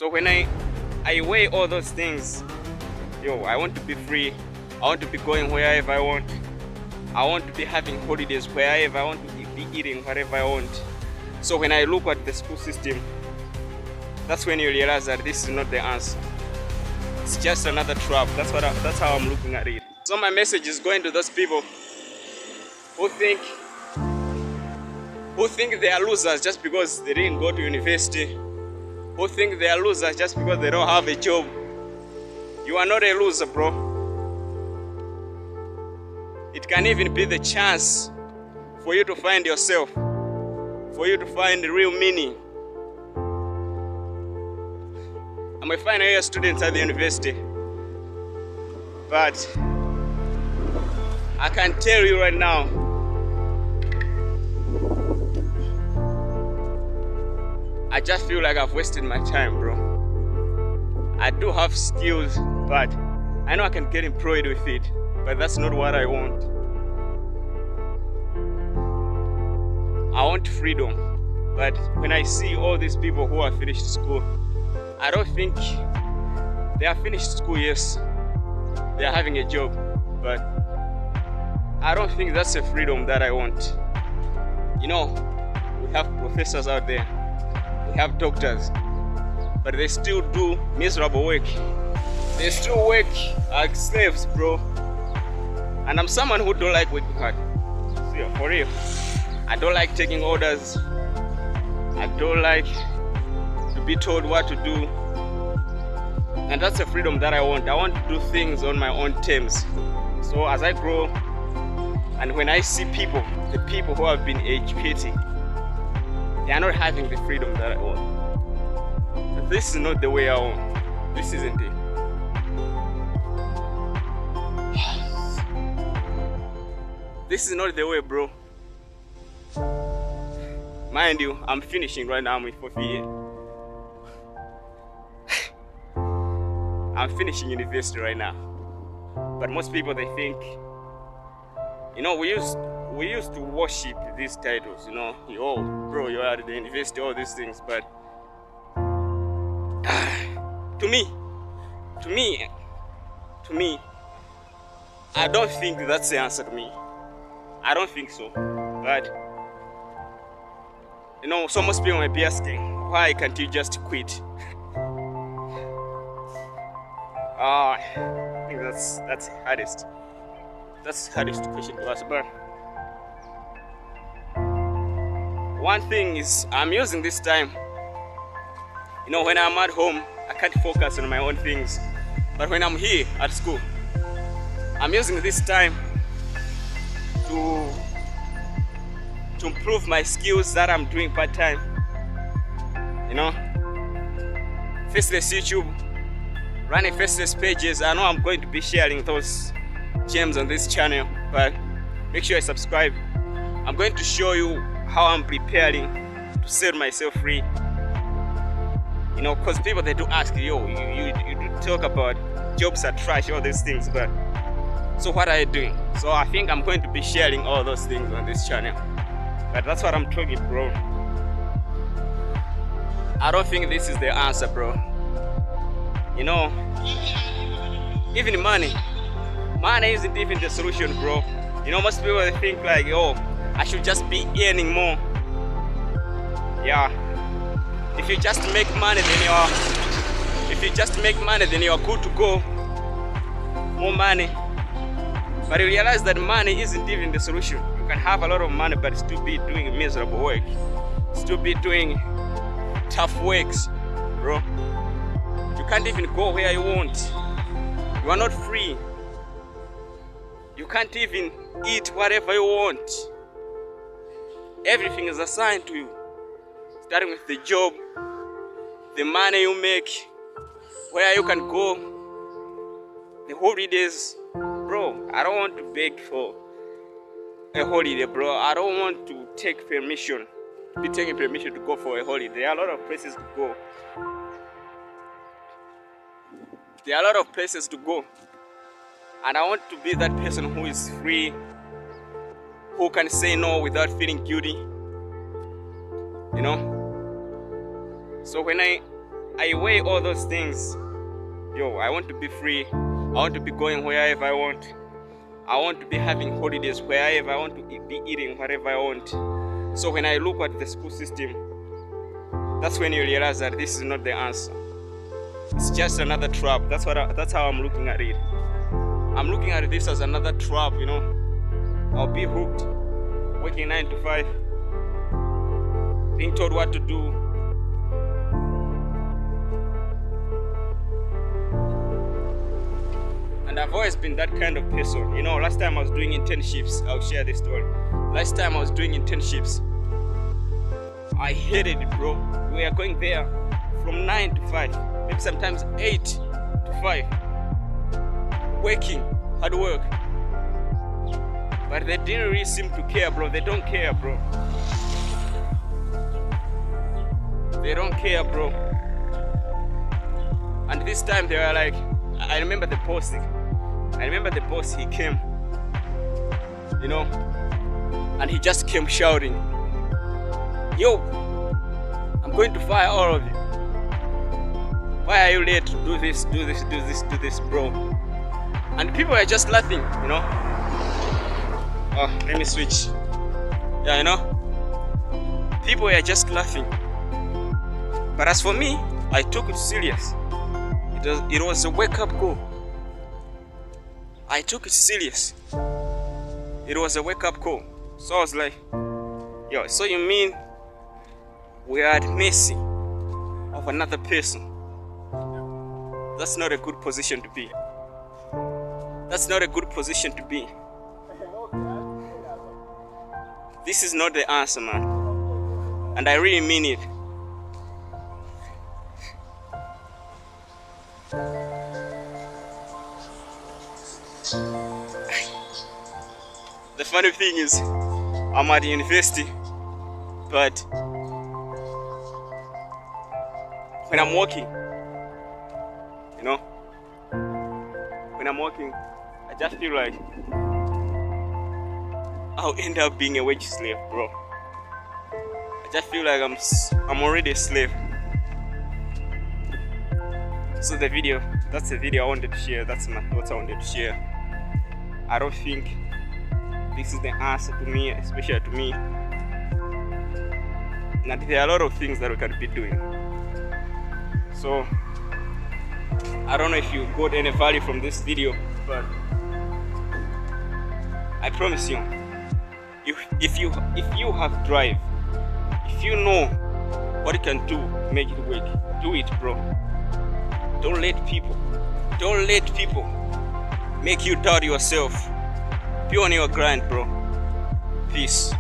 So when I weigh all those things, I want to be free. I want to be going wherever I want. I want to be having holidays wherever I want to be eating whatever I want. So when I look at the school system, that's when you realize that this is not the answer. It's just another trap. That's how I'm looking at it. So my message is going to those people who think they are losers just because they didn't go to university, who think they are losers just because they don't have a job. You are not a loser, bro. It can even be the chance for you to find yourself, for you to find the real meaning. I'm a final year student at the university, but I can tell you right now, I just feel like I've wasted my time, bro. I do have skills, but I know I can get employed with it, but that's not what I want. I want freedom, but when I see all these people who have finished school, I don't think they have finished school, yes, they are having a job, but I don't think that's the freedom that I want. We have professors out there, we have doctors, but they still do miserable work. They still work like slaves, bro. And I'm someone who don't like working hard. So for real, I don't like taking orders. I don't like to be told what to do. And that's the freedom that I want. I want to do things on my own terms. So as I grow, and when I see the people who have been educated, they are not having the freedom that I want. This is not the way I want. This isn't it. This is not the way, bro. Mind you, I'm finishing right now. I'm in 4th year. I'm finishing university right now. But most people, they think, we used to worship these titles, oh, bro, you are at the university, all these things. But to me, I don't think that's the answer to me. I don't think so. But so most people might be asking, why can't you just quit? I think that's the hardest. That's the hardest question to ask. But one thing is, I'm using this time. When I'm at home, I can't focus on my own things. But when I'm here at school, I'm using this time to improve my skills that I'm doing part-time. Faceless YouTube, running faceless pages. I know I'm going to be sharing those gems on this channel, but make sure you subscribe. I'm going to show you how I'm preparing to set myself free. Because people, they do ask, you talk about jobs are trash, all these things, but so what are you doing? So I think I'm going to be sharing all those things on this channel. But that's what I'm talking, bro. I don't think this is the answer, bro. Even money isn't even the solution, bro. Most people think like, I should just be earning more. Yeah. If you just make money, then you're good to go. More money. But you realize that money isn't even the solution. You can have a lot of money but still be doing miserable work. Still be doing tough works, bro. You can't even go where you want. You are not free. You can't even eat whatever you want. Everything is assigned to you. Starting with the job, the money you make, where you can go, the holidays. Bro, I don't want to beg for a holiday, bro. I don't want to take permission, be taking permission to go for a holiday. There are a lot of places to go. And I want to be that person who is free, who can say no without feeling guilty. So when I I weigh all those things. Yo, I want to be free. I want to be going wherever I want. I want to be having holidays wherever I want to be eating whatever I want. So when I look at the school system, that's when you realize that this is not the answer. It's just another trap. That's how I'm looking at it. I'm looking at this as another trap, you know. I'll be hooked, working 9 to 5, being told what to do. And I've always been that kind of person. You know, last time I was doing internships, I'll share this story. Last time I was doing internships, I hated it, bro. We are going there from 9 to 5, maybe sometimes 8 to 5. Working, hard work. But they didn't really seem to care, bro. They don't care, bro. They don't care, bro. And this time they were like, I remember the boss, he came, you know, and he just came shouting, yo, I'm going to fire all of you. Why are you late to do this, bro? And people are just laughing, you know. Oh, let me switch. Yeah, you know, people are just laughing. But as for me, I took it serious. It was a wake-up call. I took it serious. It was a wake-up call. So I was like, yo, so you mean we are at mercy of another person? That's not a good position to be. That's not a good position to be. This is not the answer, man. And I really mean it. The funny thing is, I'm at university, but when I'm walking, you know, when I'm walking, I just feel like I'll end up being a wage slave, bro. I just feel like I'm already a slave. So that's the video I wanted to share. That's my thoughts I wanted to share. I don't think this is the answer to me, especially to me. And there are a lot of things that we can be doing. So I don't know if you got any value from this video, but I promise you, if you have drive, if you know what you can do to make it work, do it, bro. Don't let people make you doubt yourself. Be on your grind, bro. Peace.